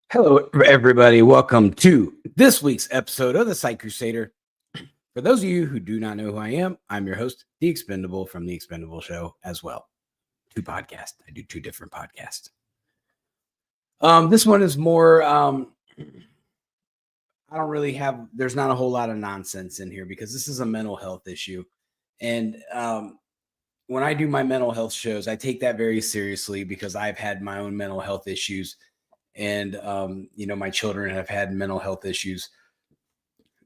Hello, everybody. Welcome to this week's episode of the Psych Crusader. For those of you who do not know who I am, I'm your host, The Expendable from The Expendable Show as well. Two podcasts. I do two different podcasts. This one is more, I don't really have, there's not a whole lot of nonsense in here because this is a mental health issue. And when I do my mental health shows, I take that very seriously because I've had my own mental health issues. And, my children have had mental health issues.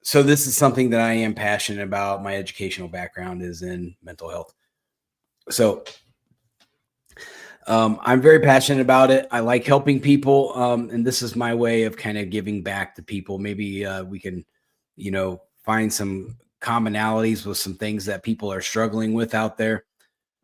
So this is something that I am passionate about. My educational background is in mental health. So I'm very passionate about it. I like helping people. And this is my way of kind of giving back to people. Maybe we can, find some commonalities with some things that people are struggling with out there.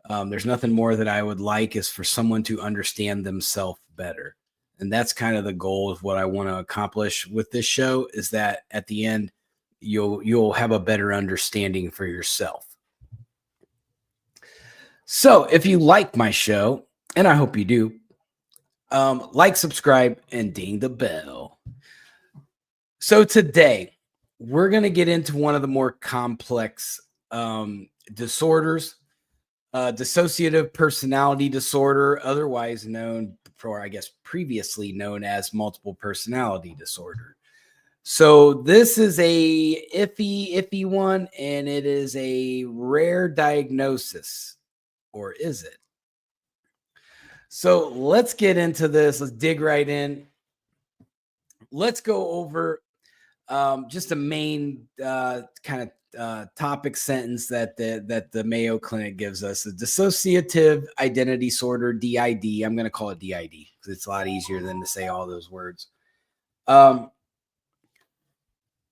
There's nothing more that I would like is for someone to understand themselves better. And that's kind of the goal of what I want to accomplish with this show, is that at the end, you'll have a better understanding for yourself. So if you like my show, and I hope you do, like, subscribe, and ding the bell. So today, we're going to get into one of the more complex disorders, dissociative personality disorder, otherwise known, or I guess previously known as multiple personality disorder. So this is a iffy one, and it is a rare diagnosis, or is it? So let's get into this. Let's dig right in. Let's go over just a main kind of topic sentence that the Mayo Clinic gives us: a dissociative identity disorder, DID. I'm going to call it DID because it's a lot easier than to say all those words.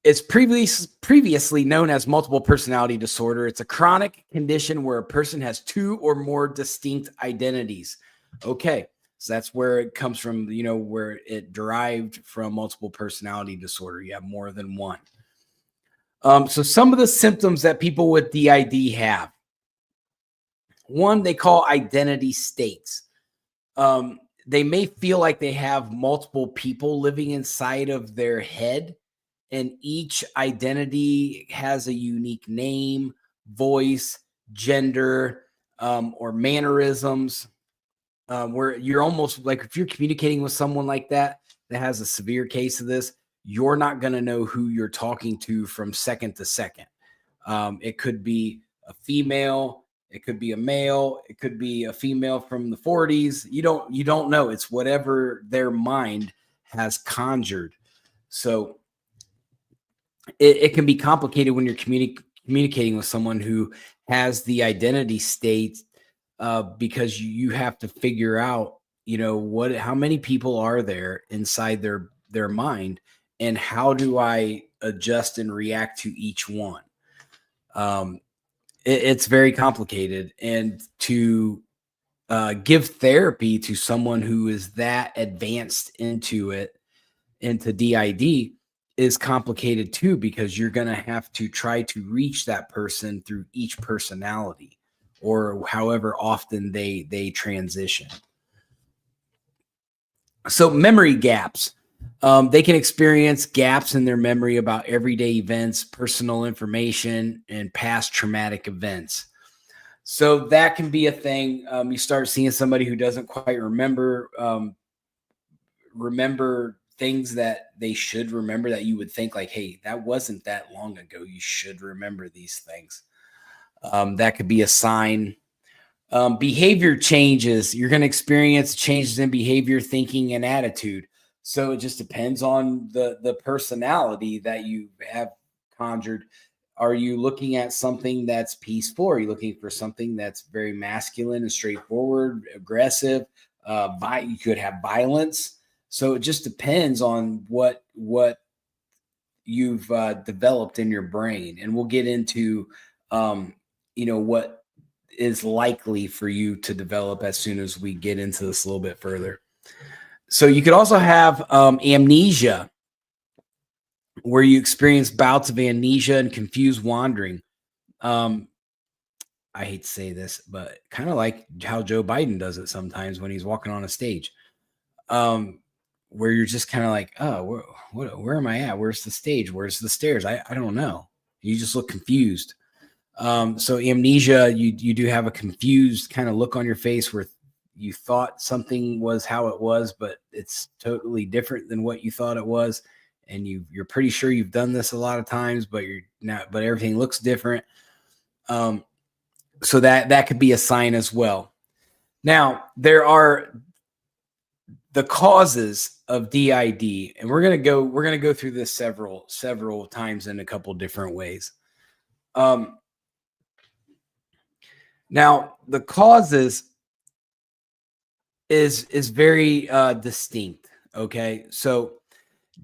It's previously known as multiple personality disorder. It's a chronic condition where a person has two or more distinct identities. Okay, so that's where it comes from, where it derived from multiple personality disorder. You have more than one. So some of the symptoms that people with DID have. One, they call identity states. They may feel like they have multiple people living inside of their head, and each identity has a unique name, voice, gender, or mannerisms, where you're almost like, if you're communicating with someone like that has a severe case of this, you're not going to know who you're talking to from second to second. It could be a female, it could be a male, it could be a female from the 40s. You don't know. It's whatever their mind has conjured. So it can be complicated when you're communicating with someone who has the identity state, because you have to figure out, how many people are there inside their mind, and how do I adjust and react to each one. It's very complicated, and to give therapy to someone who is that advanced into DID is complicated too, because you're going to have to try to reach that person through each personality, or however often they transition. So memory gaps. They can experience gaps in their memory about everyday events, personal information, and past traumatic events. So that can be a thing. You start seeing somebody who doesn't quite remember things that they should remember, that you would think like, hey, that wasn't that long ago. You should remember these things. That could be a sign. Behavior changes. You're going to experience changes in behavior, thinking, and attitude. So it just depends on the personality that you have conjured. Are you looking at something that's peaceful? Are you looking for something that's very masculine and straightforward, aggressive? You could have violence. So it just depends on what you've developed in your brain. And we'll get into, what is likely for you to develop as soon as we get into this a little bit further. So you could also have amnesia, where you experience bouts of amnesia and confused wandering. I hate to say this, but kind of like how Joe Biden does it sometimes when he's walking on a stage. where you're just kind of like, oh, where am I at? Where's the stage? Where's the stairs? I don't know. You just look confused. So amnesia, you do have a confused kind of look on your face where you thought something was how it was, but it's totally different than what you thought it was. And you're pretty sure you've done this a lot of times, but you're not, but everything looks different. So that could be a sign as well. Now, there are the causes of DID, and we're going to go through this several times in a couple different ways. Now, the causes is very distinct. Okay, so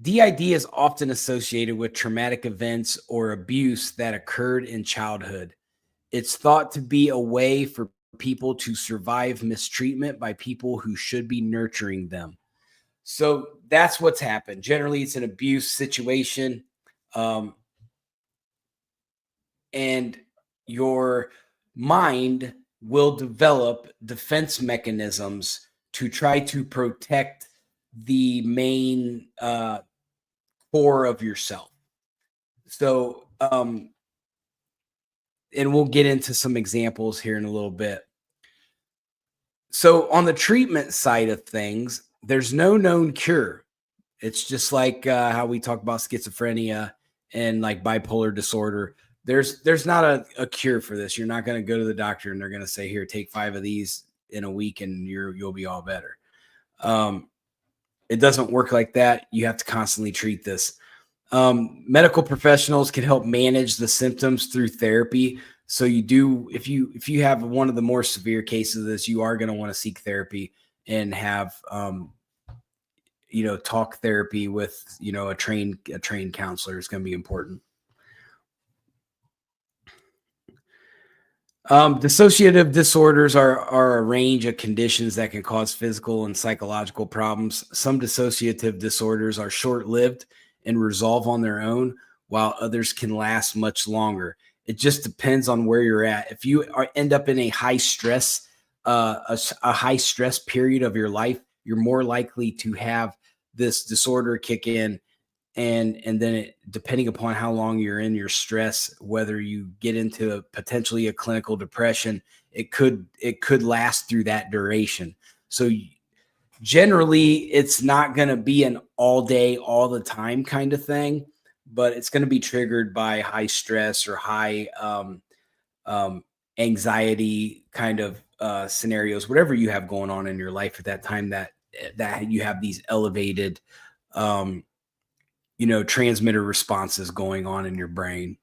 DID is often associated with traumatic events or abuse that occurred in childhood. It's thought to be a way for people to survive mistreatment by people who should be nurturing them. So that's what's happened. Generally, it's an abuse situation, and your mind will develop defense mechanisms to try to protect the main core of yourself. So, and we'll get into some examples here in a little bit. So on the treatment side of things, there's no known cure. It's just like how we talk about schizophrenia and like bipolar disorder. There's not a cure for this. You're not going to go to the doctor and they're going to say, here, take 5 of these in a week and you'll be all better. It doesn't work like that. You have to constantly treat this. Medical professionals can help manage the symptoms through therapy. So you do, if you have one of the more severe cases of this, you are going to want to seek therapy and have, talk therapy with, a trained counselor is going to be important. Dissociative disorders are a range of conditions that can cause physical and psychological problems. Some dissociative disorders are short-lived and resolve on their own, while others can last much longer. It just depends on where you're at. If you end up in a high stress, a high stress period of your life, you're more likely to have this disorder kick in. And then depending upon how long you're in your stress, whether you get into potentially a clinical depression, it could last through that duration. So generally, it's not going to be an all day, all the time kind of thing, but it's going to be triggered by high stress or high anxiety kind of scenarios, whatever you have going on in your life at that time that you have these elevated transmitter responses going on in your brain.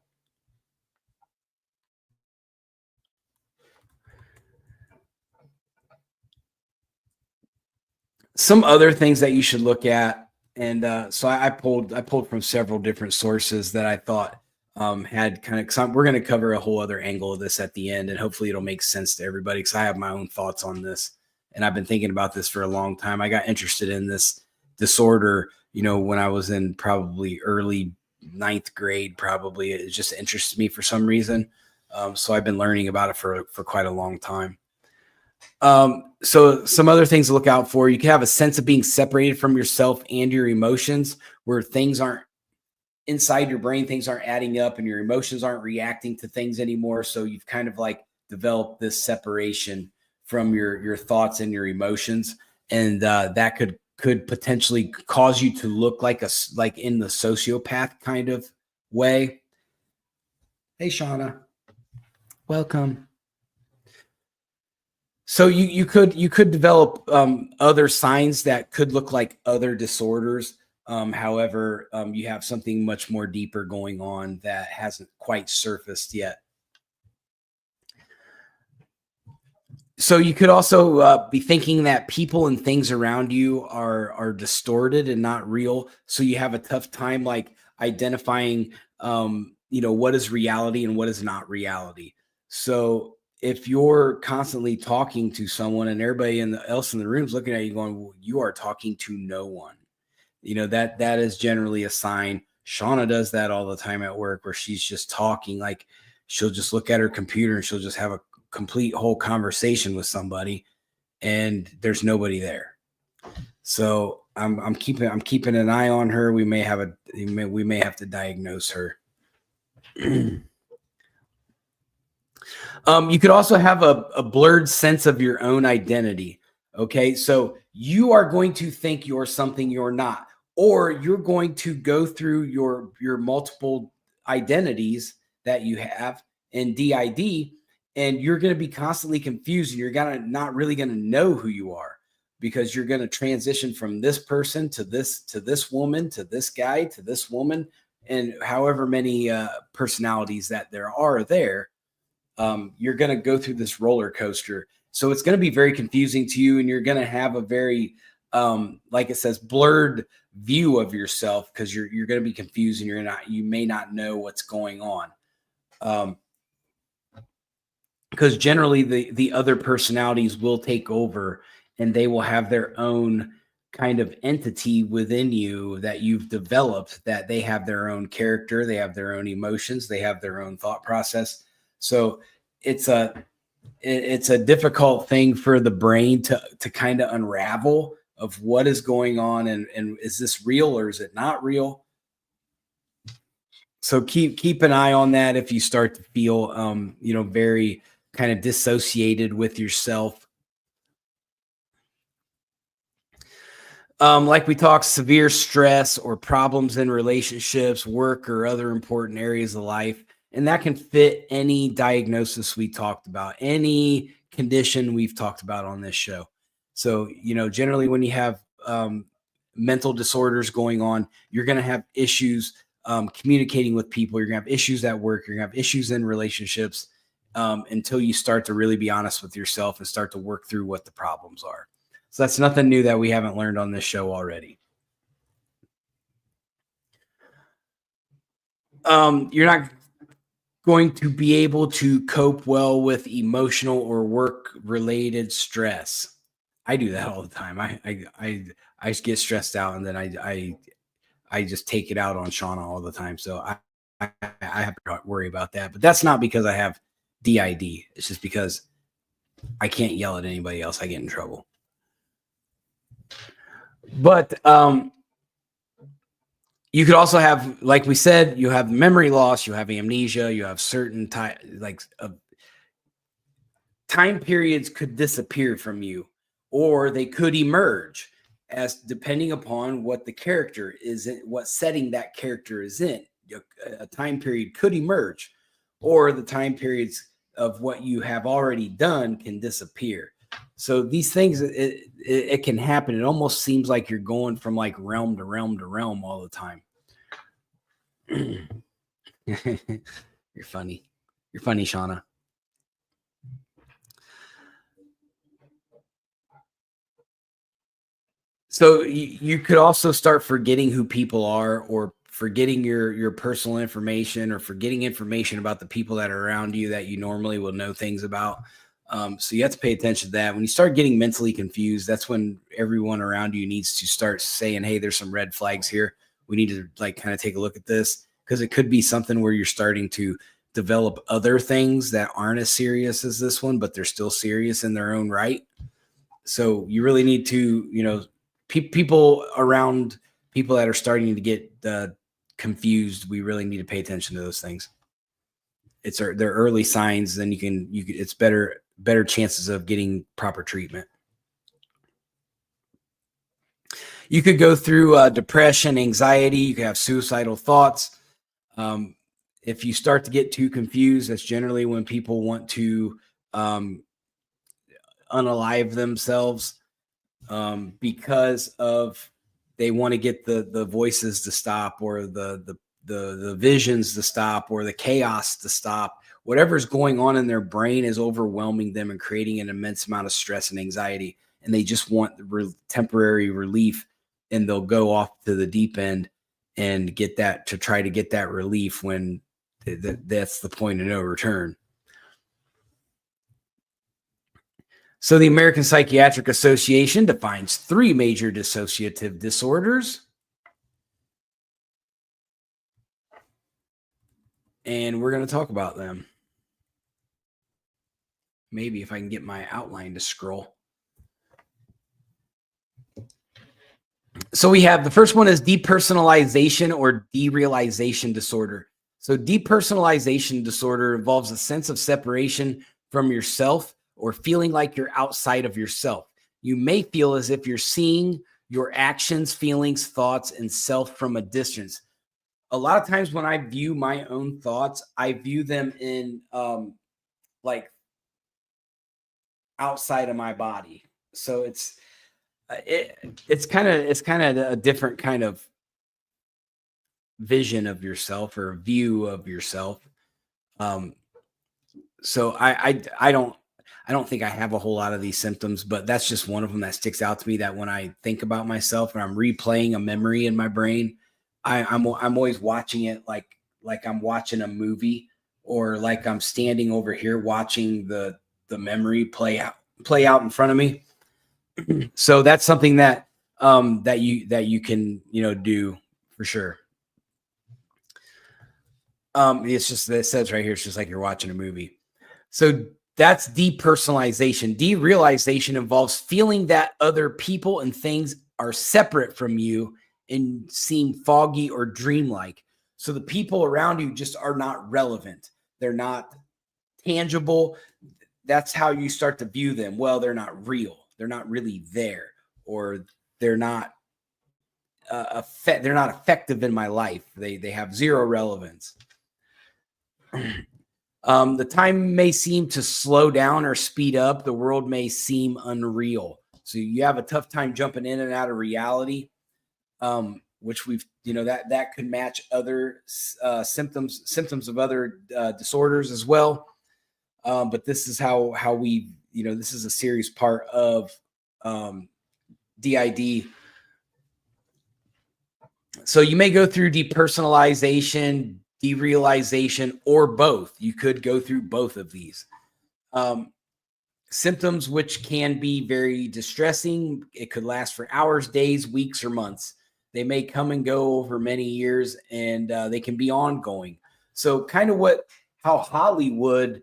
Some other things that you should look at, and so I pulled from several different sources that I thought had kind of. We're going to cover a whole other angle of this at the end, and hopefully it'll make sense to everybody because I have my own thoughts on this, and I've been thinking about this for a long time. I got interested in this disorder, when I was in probably early 9th grade. Probably it just interests me for some reason. So I've been learning about it for quite a long time. So some other things to look out for. You can have a sense of being separated from yourself and your emotions, where things aren't inside your brain, things aren't adding up and your emotions aren't reacting to things anymore. So you've kind of like developed this separation from your thoughts and your emotions. And that could potentially cause you to look like in the sociopath kind of way. Hey, Shauna, welcome. So you could develop other signs that could look like other disorders. However, you have something much more deeper going on that hasn't quite surfaced yet. So you could also be thinking that people and things around you are distorted and not real. So you have a tough time like identifying, what is reality and what is not reality. So if you're constantly talking to someone and everybody else in the room is looking at you going, well, you are talking to no one, that is generally a sign. Shauna does that all the time at work where she's just talking, like she'll just look at her computer and she'll just have a complete whole conversation with somebody and there's nobody there. So I'm keeping an eye on her. We may have to diagnose her. You could also have a blurred sense of your own identity. Okay, so you are going to think you're something you're not, or you're going to go through your multiple identities that you have in DID, and you're going to be constantly confused. And you're gonna not really going to know who you are, because you're going to transition from this person to this woman to this guy to this woman, and however many personalities that there are there. You're going to go through this roller coaster. So it's going to be very confusing to you, and you're going to have a very, like it says, blurred view of yourself, because you're going to be confused, and you may not know what's going on. Because generally the other personalities will take over, and they will have their own kind of entity within you that you've developed, that they have their own character, they have their own emotions, they have their own thought process. So it's a difficult thing for the brain to kind of unravel of what is going on, and is this real or is it not real? So keep an eye on that if you start to feel very kind of dissociated with yourself. Like we talked, severe stress or problems in relationships, work, or other important areas of life. And that can fit any diagnosis we talked about, any condition we've talked about on this show. So, generally when you have mental disorders going on, you're going to have issues communicating with people. You're going to have issues at work. You're going to have issues in relationships until you start to really be honest with yourself and start to work through what the problems are. So that's nothing new that we haven't learned on this show already. You're not going to be able to cope well with emotional or work related stress. I do that all the time. I just get stressed out, and then I just take it out on Shauna all the time. So I have to worry about that. But that's not because I have DID. It's just because I can't yell at anybody else. I get in trouble. But you could also have, like we said, you have memory loss, you have amnesia, you have certain time periods could disappear from you, or they could emerge, as depending upon what the character is in, what setting that character is in. A time period could emerge, or the time periods of what you have already done can disappear. So these things, it can happen. It almost seems like you're going from like realm to realm to realm all the time. You're funny. You're funny, Shauna. So you could also start forgetting who people are, or forgetting your personal information, or forgetting information about the people that are around you that you normally will know things about. So you have to pay attention to that. When you start getting mentally confused, that's when everyone around you needs to start saying, hey, there's some red flags here. We need to kind of take a look at this, because it could be something where you're starting to develop other things that aren't as serious as this one, but they're still serious in their own right. So you really need to, people around people that are starting to get confused, we really need to pay attention to those things. They're early signs, then it's better chances of getting proper treatment. You could go through depression, anxiety. You could have suicidal thoughts. If you start to get too confused, that's generally when people want to unalive themselves, because of they want to get the voices to stop, or the visions to stop, or the chaos to stop. Whatever's going on in their brain is overwhelming them and creating an immense amount of stress and anxiety, and they just want temporary relief, and they'll go off to the deep end and try to get that relief, when that's the point of no return. So the American Psychiatric Association defines 3 major dissociative disorders. And we're going to talk about them. Maybe if I can get my outline to scroll. So we have the first one is depersonalization or derealization disorder. So depersonalization disorder involves a sense of separation from yourself or feeling like you're outside of yourself. You may feel as if you're seeing your actions, feelings, thoughts, and self from a distance. A lot of times when I view my own thoughts, I view them in like outside of my body. So it's kind of a different kind of vision of yourself or view of yourself. Um, so I don't think I have a whole lot of these symptoms, but that's just one of them that sticks out to me. That when I think about myself and I'm replaying a memory in my brain, I'm always watching it like I'm watching a movie, or like I'm standing over here watching the memory play out in front of me. So that's something that that you can do for sure. It's just, it says right here, it's just like you're watching a movie. So that's depersonalization. Derealization involves feeling that other people and things are separate from you and seem foggy or dreamlike. So the people around you just are not relevant. They're not tangible. That's how you start to view them. Well, they're not real. They're not really there, or they're not they're not effective in my life. They have zero relevance. The time may seem to slow down or speed up. The world may seem unreal. So you have a tough time jumping in and out of reality, which we've, that could match other symptoms of other disorders as well. But this is how we, this is a serious part of DID. So you may go through depersonalization, derealization, or both. You could go through both of these. Symptoms which can be very distressing. It could last for hours, days, weeks, or months. They may come and go over many years, and they can be ongoing. So kind of how Hollywood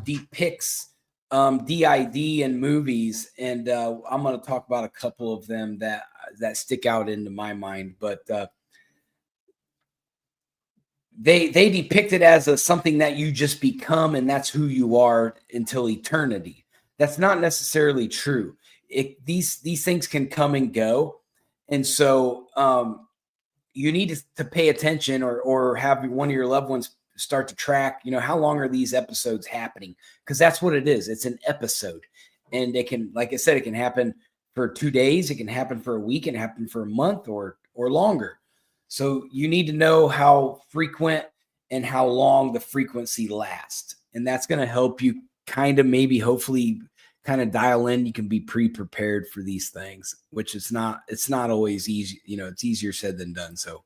depicts DID in movies, and I'm going to talk about a couple of them that stick out into my mind. But they depict it as something that you just become, and that's who you are until eternity. That's not necessarily true. These things can come and go, and so you need to pay attention, or have one of your loved ones start to track. How long are these episodes happening? Because that's what it is. It's an episode, and it can, like I said, it can happen for 2 days. It can happen for a week. It can happen for a month or longer. So you need to know how frequent and how long the frequency lasts. And that's going to help you kind of hopefully dial in. You can be pre-prepared for these things, which it's not always easy. It's easier said than done. So,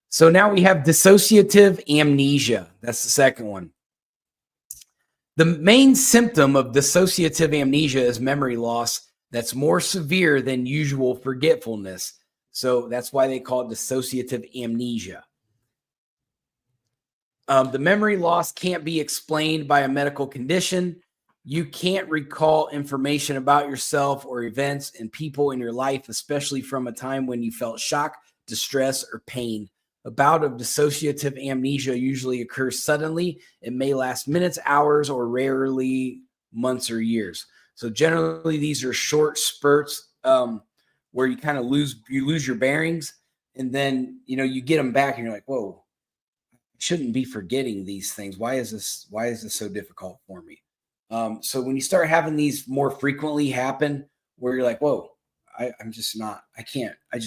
so now we have dissociative amnesia. That's the second one. The main symptom of dissociative amnesia is memory loss that's more severe than usual forgetfulness. So that's why they call it dissociative amnesia. The memory loss can't be explained by a medical condition. You can't recall information about yourself or events and people in your life, especially from a time when you felt shock, distress, or pain. A bout of dissociative amnesia usually occurs suddenly. It may last minutes, hours, or rarely months or years. So generally, these are short spurts where you kind of lose your bearings, and then you get them back, and you're like, whoa, I shouldn't be forgetting these things. Why is this so difficult for me? So when you start having these more frequently happen, where you're like, whoa, I just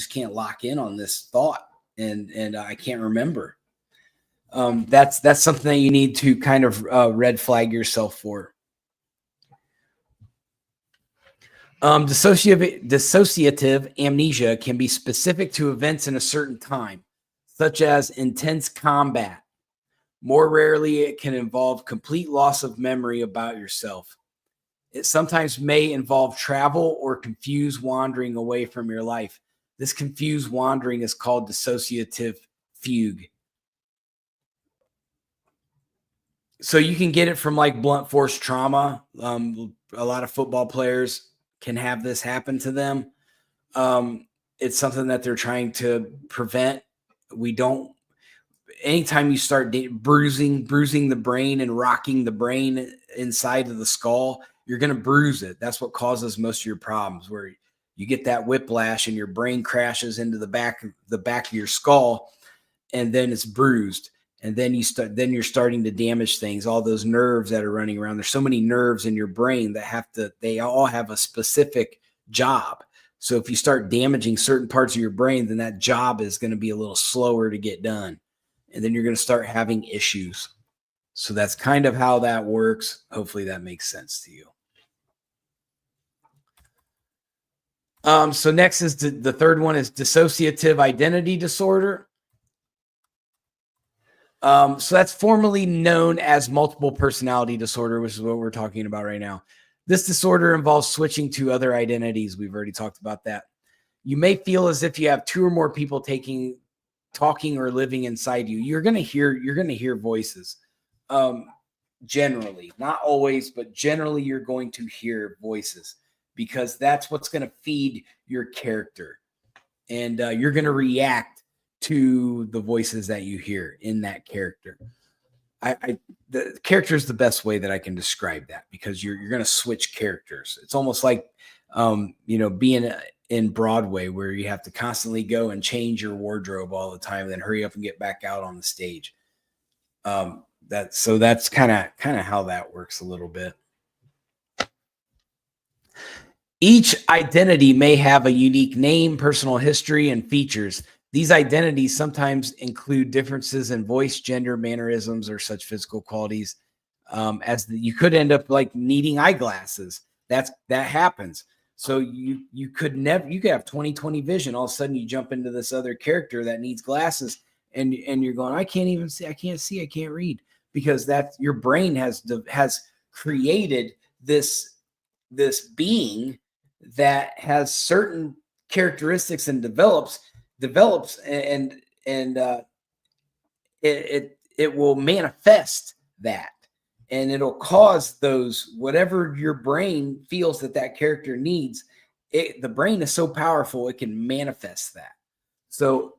can't lock in on this thought, and I can't remember. That's something that you need to kind of red flag yourself for. Dissociative amnesia can be specific to events in a certain time, such as intense combat. More rarely, it can involve complete loss of memory about yourself. It sometimes may involve travel or confused wandering away from your life. This confused wandering is called dissociative fugue. So you can get it from like blunt force trauma. A lot of football players can have this happen to them, It's something that they're trying to prevent. We don't. Anytime you start bruising the brain and rocking the brain inside of the skull, you're going to bruise it. That's what causes most of your problems, where you get that whiplash and your brain crashes into the back of your skull, and then it's bruised. And then you're starting to damage things, all those nerves that are running around. There's so many nerves in your brain that they all have a specific job. So if you start damaging certain parts of your brain, then that job is going to be a little slower to get done. And then you're going to start having issues. So that's kind of how that works. Hopefully that makes sense to you. So next is the third one is dissociative identity disorder. So that's formally known as multiple personality disorder, which is what we're talking about right now. This disorder involves switching to other identities. We've already talked about that. You may feel as if you have two or more people talking or living inside you. You're going to hear voices. Generally, not always, but generally you're going to hear voices, because that's what's going to feed your character. And you're going to react to the voices that you hear in that character. The character is the best way that I can describe that, because you're going to switch characters. It's almost like, being in Broadway, where you have to constantly go and change your wardrobe all the time, and then hurry up and get back out on the stage. That's kind of how that works a little bit. Each identity may have a unique name, personal history, and features. These identities sometimes include differences in voice, gender, mannerisms, or such physical qualities. You could end up like needing eyeglasses. That happens. So you could have 20/20 vision. All of a sudden you jump into this other character that needs glasses, and you're going, I can't even see, I can't read, because your brain has created this being that has certain characteristics and develops and it will manifest that, and it'll cause those, whatever your brain feels that character needs. The brain is so powerful, it can manifest that. So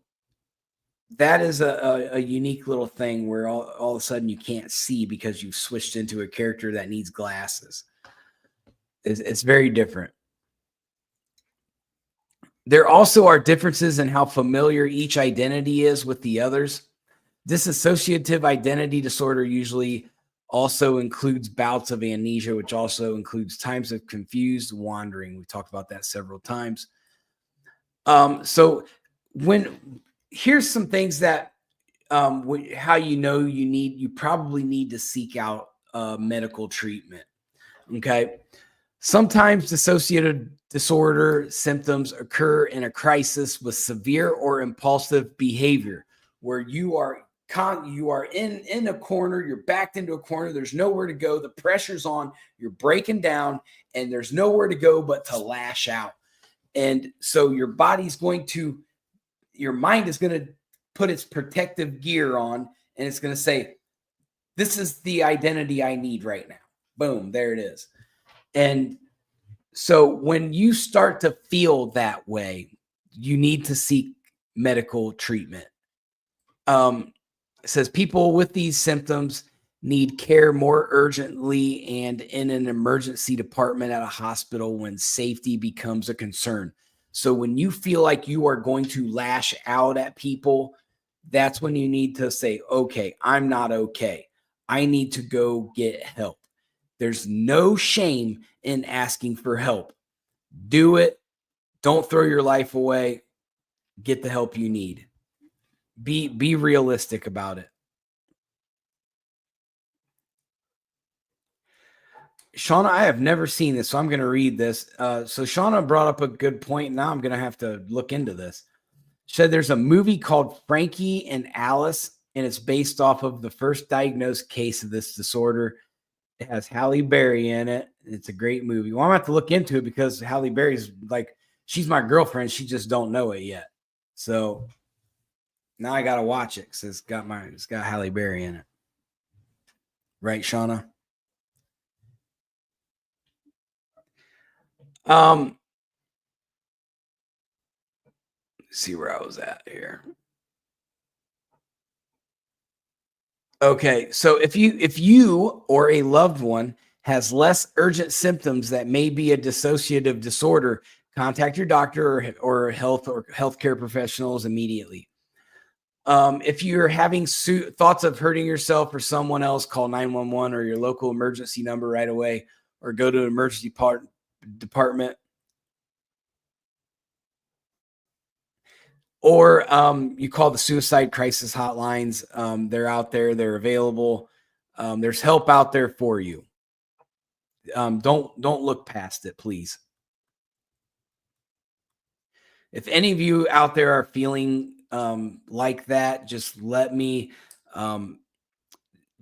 that is a unique little thing where all of a sudden you can't see because you've switched into a character that needs glasses. It's very different. There also are differences in how familiar each identity is with the others. Dissociative identity disorder usually also includes bouts of amnesia, which also includes times of confused wandering. We've talked about that several times. So here's some things that how you probably need to seek out medical treatment. Okay. Sometimes dissociative disorder symptoms occur in a crisis with severe or impulsive behavior, where you are in a corner, you're backed into a corner, there's nowhere to go, the pressure's on, you're breaking down, and there's nowhere to go but to lash out. And so your mind is going to put its protective gear on, and it's going to say, this is the identity I need right now. Boom, there it is. And so when you start to feel that way, you need to seek medical treatment. It says people with these symptoms need care more urgently and in an emergency department at a hospital when safety becomes a concern. So when you feel like you are going to lash out at people, that's when you need to say, okay, I'm not okay. I need to go get help. There's no shame in asking for help. Do it. Don't throw your life away. Get the help you need. Be realistic about it. Shauna, I have never seen this, so I'm going to read this. So Shauna brought up a good point. Now I'm going to have to look into this. She said there's a movie called Frankie and Alice, and it's based off of the first diagnosed case of this disorder. It has Halle Berry in it. It's a great movie. Well, I'm going to have to look into it, because Halle Berry's she's my girlfriend. She just don't know it yet. So now I got to watch it, because it's got Halle Berry in it. Right, Shauna? See where I was at here. Okay, so if you or a loved one has less urgent symptoms that may be a dissociative disorder, contact your doctor or healthcare professionals immediately. If you're having thoughts of hurting yourself or someone else, call 911 or your local emergency number right away, or go to an emergency department. Or you call the suicide crisis hotlines. They're out there. They're available. There's help out there for you. Don't look past it, please. If any of you out there are feeling like that, just let me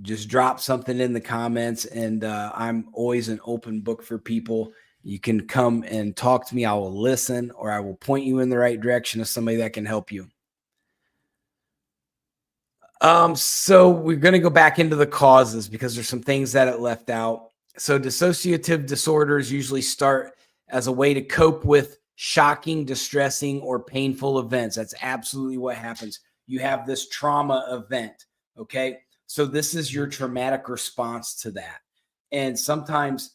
just drop something in the comments, and I'm always an open book for people. You can come and talk to me. I will listen, or I will point you in the right direction of somebody that can help you. So we're going to go back into the causes because there's some things that it left out. So dissociative disorders usually start as a way to cope with shocking, distressing, or painful events. That's absolutely what happens. You have this trauma event. Okay. So this is your traumatic response to that. And sometimes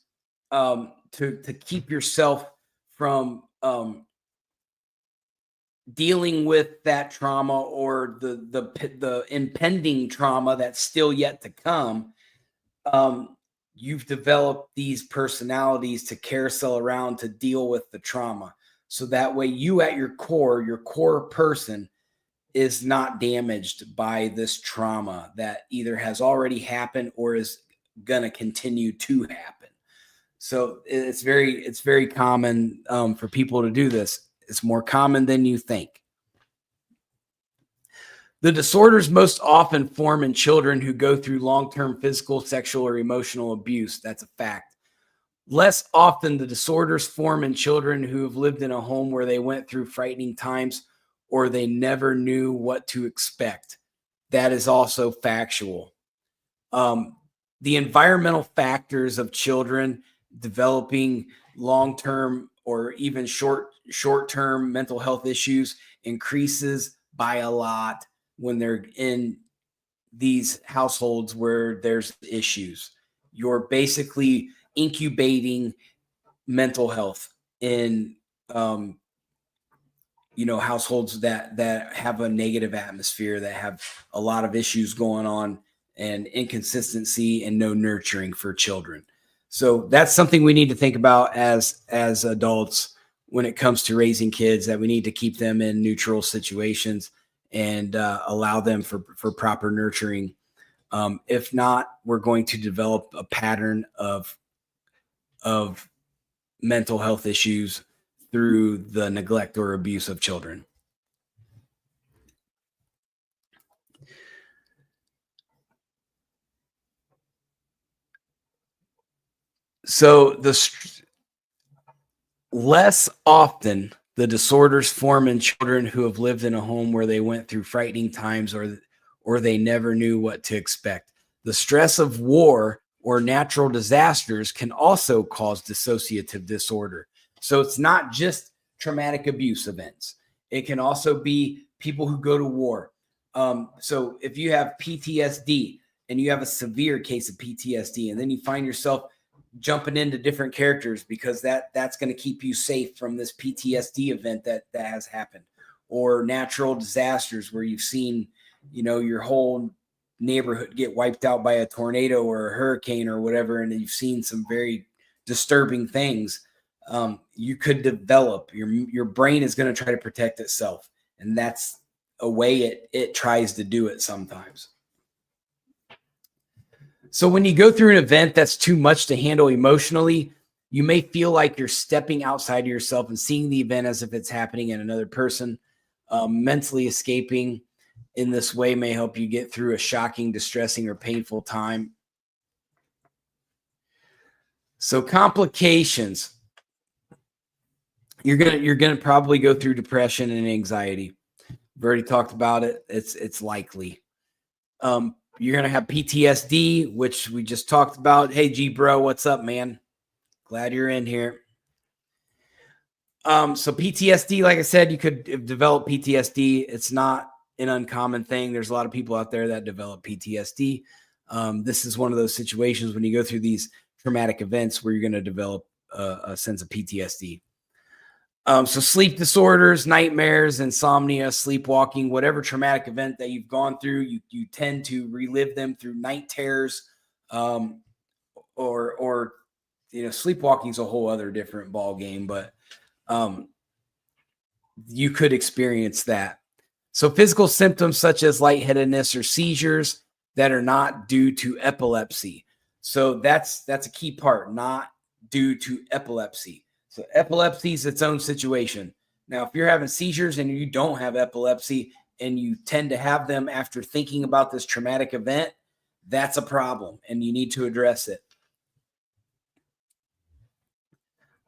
to keep yourself from dealing with that trauma or the impending trauma that's still yet to come, you've developed these personalities to carousel around to deal with the trauma. So that way you at your core person is not damaged by this trauma that either has already happened or is going to continue to happen. So it's very common for people to do this. It's more common than you think. The disorders most often form in children who go through long-term physical, sexual, or emotional abuse. That's a fact. Less often, the disorders form in children who have lived in a home where they went through frightening times or they never knew what to expect. That is also factual. The environmental factors of children developing long-term or even short-term mental health issues increases by a lot when they're in these households where there's issues. You're basically incubating mental health in households that have a negative atmosphere, that have a lot of issues going on and inconsistency and no nurturing for children. So that's something we need to think about as adults when it comes to raising kids, that we need to keep them in neutral situations and allow them for proper nurturing. If not, we're going to develop a pattern of mental health issues through the neglect or abuse of children. So less often the disorders form in children who have lived in a home where they went through frightening times or they never knew what to expect. The stress of war or natural disasters can also cause dissociative disorder. So it's not just traumatic abuse events. It can also be people who go to war. So if you have PTSD and you have a severe case of PTSD, and then you find yourself jumping into different characters because that's going to keep you safe from this PTSD event that has happened, or natural disasters where you've seen, your whole neighborhood get wiped out by a tornado or a hurricane or whatever, and you've seen some very disturbing things. You could develop your brain is going to try to protect itself, and that's a way it tries to do it sometimes. So when you go through an event that's too much to handle emotionally, you may feel like you're stepping outside of yourself and seeing the event as if it's happening in another person. Mentally escaping in this way may help you get through a shocking, distressing, or painful time. So complications. You're gonna probably go through depression and anxiety. We've already talked about it. It's likely. You're going to have PTSD, which we just talked about. Hey, G bro, what's up, man? Glad you're in here. So PTSD, like I said, you could develop PTSD. It's not an uncommon thing. There's a lot of people out there that develop PTSD. This is one of those situations when you go through these traumatic events where you're going to develop a sense of PTSD. So sleep disorders, nightmares, insomnia, sleepwalking, whatever traumatic event that you've gone through, you tend to relive them through night terrors, um, or sleepwalking is a whole other different ball game, but um, you could experience that. So physical symptoms such as lightheadedness or seizures that are not due to epilepsy. So that's a key part, not due to epilepsy. So epilepsy is its own situation. Now, if you're having seizures and you don't have epilepsy and you tend to have them after thinking about this traumatic event, that's a problem and you need to address it.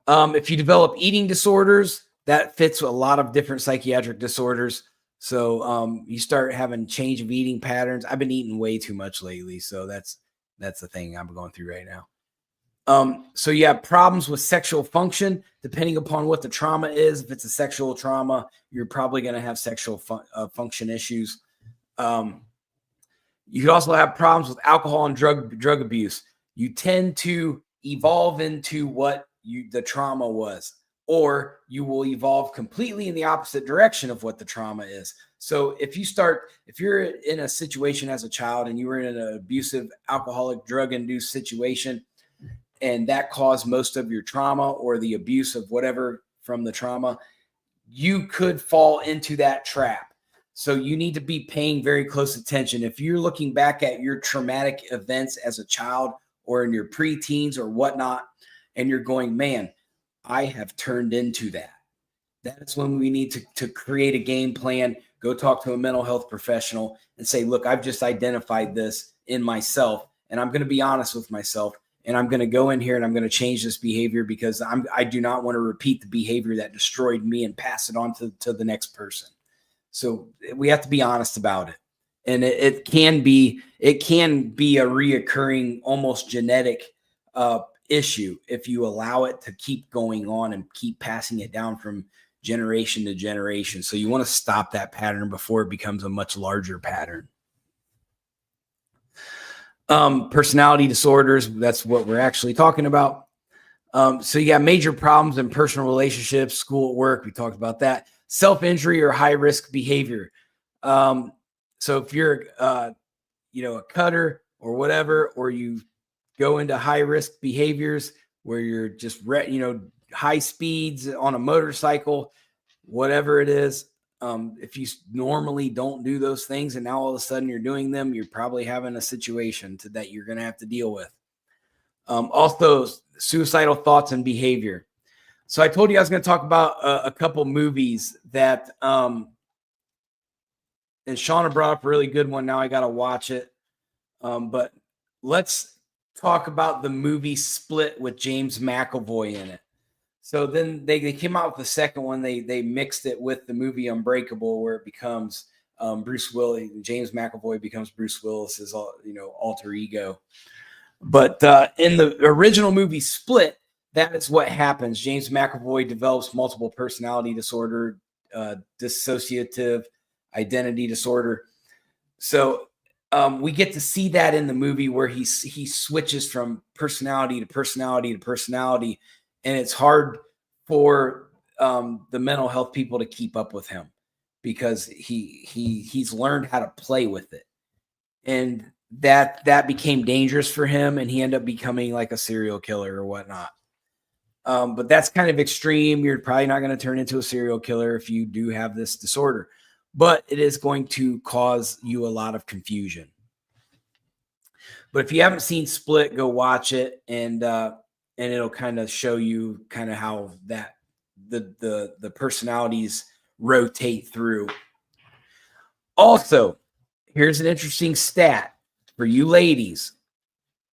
If you develop eating disorders, that fits a lot of different psychiatric disorders. So you start having change of eating patterns. I've been eating way too much lately, so that's the thing I'm going through right now. So you have problems with sexual function, depending upon what the trauma is. If it's a sexual trauma, you're probably going to have sexual function issues. You could also have problems with alcohol and drug abuse. You tend to evolve into what the trauma was, or you will evolve completely in the opposite direction of what the trauma is. So if you're in a situation as a child and you were in an abusive, alcoholic, drug-induced situation, and that caused most of your trauma or the abuse of whatever from the trauma, you could fall into that trap. So you need to be paying very close attention. If you're looking back at your traumatic events as a child or in your preteens or whatnot, and you're going, man, I have turned into that. That's when we need to create a game plan, go talk to a mental health professional and say, look, I've just identified this in myself, and I'm going to be honest with myself, and I'm going to go in here and I'm going to change this behavior because I do not want to repeat the behavior that destroyed me and pass it on to the next person. So we have to be honest about it. And it can be a reoccurring, almost genetic issue if you allow it to keep going on and keep passing it down from generation to generation. So you want to stop that pattern before it becomes a much larger pattern. Personality disorders, that's what we're actually talking about. So you got major problems in personal relationships, school, at work. We talked about that. Self-injury or high-risk behavior. So if you're, a cutter or whatever, or you go into high-risk behaviors where you're just, high speeds on a motorcycle, whatever it is, if you normally don't do those things and now all of a sudden you're doing them, you're probably having a situation that you're going to have to deal with. Also, suicidal thoughts and behavior. So I told you I was going to talk about a couple movies that, and Shauna brought up a really good one. Now I got to watch it. But let's talk about the movie Split with James McAvoy in it. So then they came out with the second one. They mixed it with the movie Unbreakable, where it becomes Bruce Willis. James McAvoy becomes Bruce Willis's alter ego. But in the original movie Split, that is what happens. James McAvoy develops multiple personality disorder, dissociative identity disorder. So we get to see that in the movie where he switches from personality to personality to personality, and it's hard for the mental health people to keep up with him because he's learned how to play with it, and that became dangerous for him, and he ended up becoming like a serial killer or whatnot. But that's kind of extreme. You're probably not going to turn into a serial killer if you do have this disorder, but it is going to cause you a lot of confusion. But if you haven't seen Split, go watch it, and it'll kind of show you kind of how that the personalities rotate through. Also, here's an interesting stat for you ladies.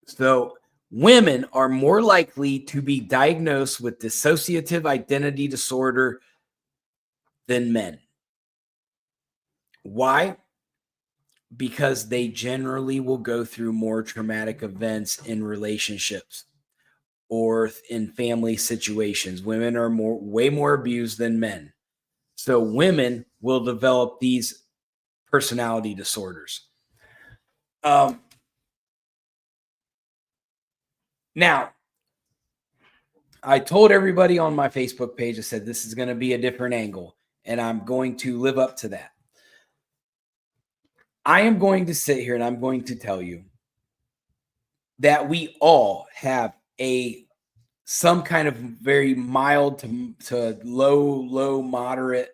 So women are more likely to be diagnosed with dissociative identity disorder than men. Why? Because they generally will go through more traumatic events in relationships. or in family situations. Women are way more abused than men. So women will develop these personality disorders. Now, I told everybody on my Facebook page, I said, this is going to be a different angle, and I'm going to live up to that. I am going to sit here and I'm going to tell you that we all have some kind of very mild to low, moderate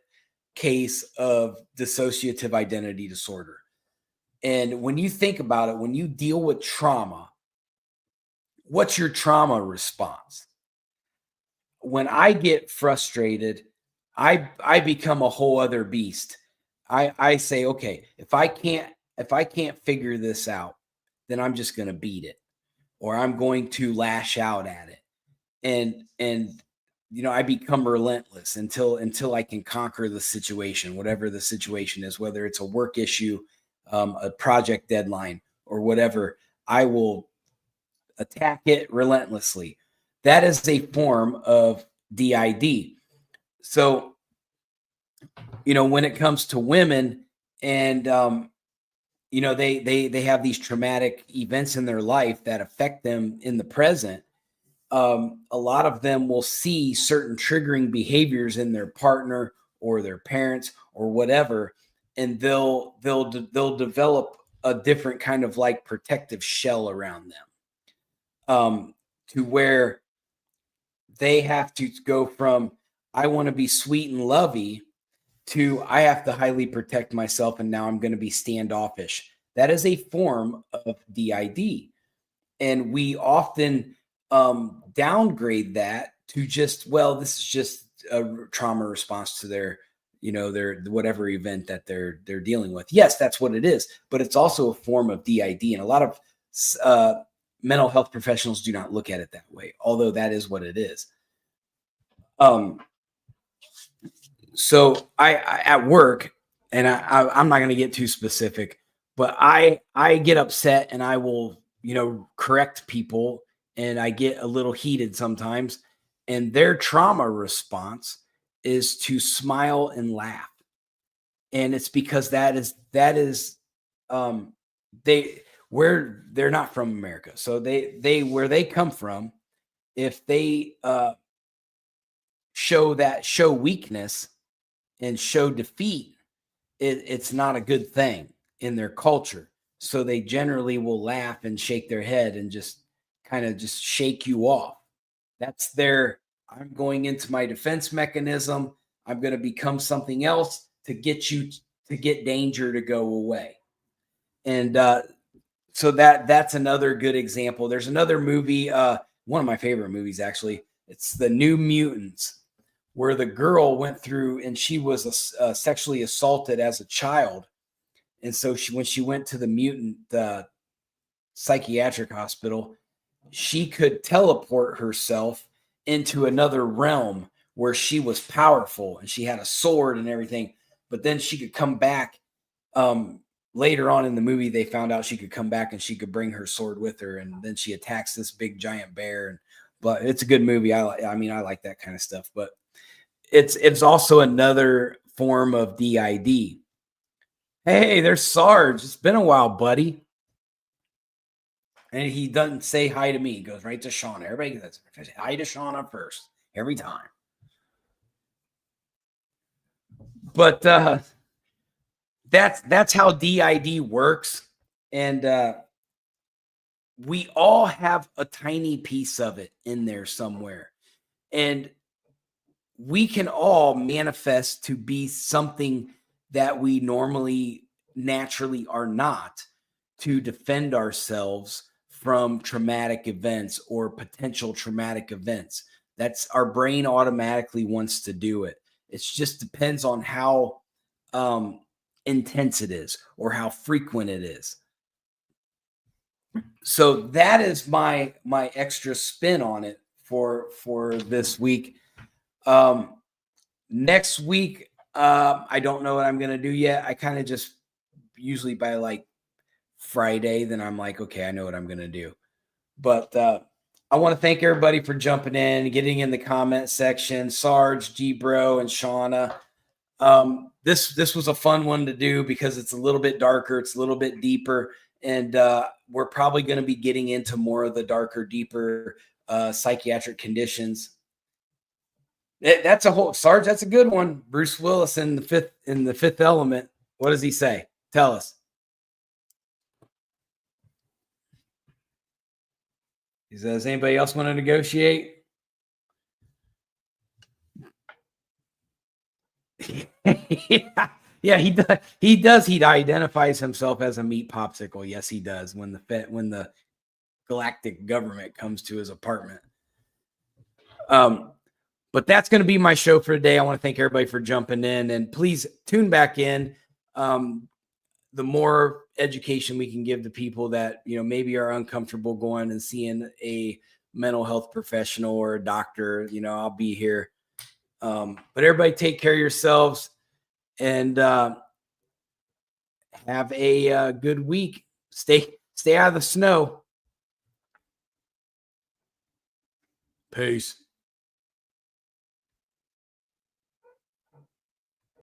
case of dissociative identity disorder. And when you think about it, when you deal with trauma, what's your trauma response? When I get frustrated, I become a whole other beast. I say, okay, if I can't figure this out, then I'm just going to beat it, or I'm going to lash out at it. And I become relentless until I can conquer the situation, whatever the situation is, whether it's a work issue, a project deadline, or whatever. I will attack it relentlessly. That is a form of DID. So, when it comes to women and, they have these traumatic events in their life that affect them in the present. A lot of them will see certain triggering behaviors in their partner or their parents or whatever, and they'll develop a different kind of like protective shell around them, to where they have to go from I want to be sweet and lovey to I have to highly protect myself, and now I'm going to be standoffish. That is a form of DID, and we often downgrade that to just, well, this is just a trauma response to their whatever event that they're dealing with. Yes, that's what it is, but it's also a form of DID, and a lot of mental health professionals do not look at it that way, although that is what it is. So I at work, and I'm not going to get too specific, but I get upset and I will correct people, and I get a little heated sometimes, and their trauma response is to smile and laugh. And it's because that is they're not from America. So they where they come from, if they show weakness and show defeat, it's not a good thing in their culture. So they generally will laugh and shake their head and just kind of just shake you off. That's their, I'm going into my defense mechanism. I'm going to become something else to get danger to go away. And so that's another good example. There's another movie, one of my favorite movies, actually. It's The New Mutants, where the girl went through and she was sexually assaulted as a child. And so when she went to the mutant psychiatric hospital, she could teleport herself into another realm where she was powerful and she had a sword and everything. But then she could come back. Later on in the movie, they found out she could come back and she could bring her sword with her. And then she attacks this big giant bear. But it's a good movie. I like that kind of stuff. But it's also another form of DID. Hey, there's Sarge. It's been a while, buddy. And he doesn't say hi to me. He goes right to Shauna. Everybody says hi to Shauna first every time. But that's how DID works. And we all have a tiny piece of it in there somewhere. And we can all manifest to be something that we naturally are not, to defend ourselves from traumatic events or potential traumatic events. That's our brain automatically wants to do it. It just depends on how intense it is or how frequent it is. So that is my extra spin on it for this week. Next week, I don't know what I'm going to do yet. I kind of just usually by like Friday, then I'm like, okay, I know what I'm going to do. But I want to thank everybody for jumping in, getting in the comment section. Sarge, G Bro, and Shauna. This was a fun one to do because it's a little bit darker, it's a little bit deeper, and we're probably going to be getting into more of the darker, deeper psychiatric conditions. That's a whole Sarge. That's a good one. Bruce Willis in the Fifth Element. What does he say? Tell us. He says, "Does anybody else want to negotiate?" Yeah, he does. He does. He identifies himself as a meat popsicle. Yes, he does. When the galactic government comes to his apartment. But that's going to be my show for today. I want to thank everybody for jumping in, and please tune back in. The more education we can give to people that, maybe are uncomfortable going and seeing a mental health professional or a doctor, I'll be here. But everybody take care of yourselves and have a good week. Stay out of the snow. Peace.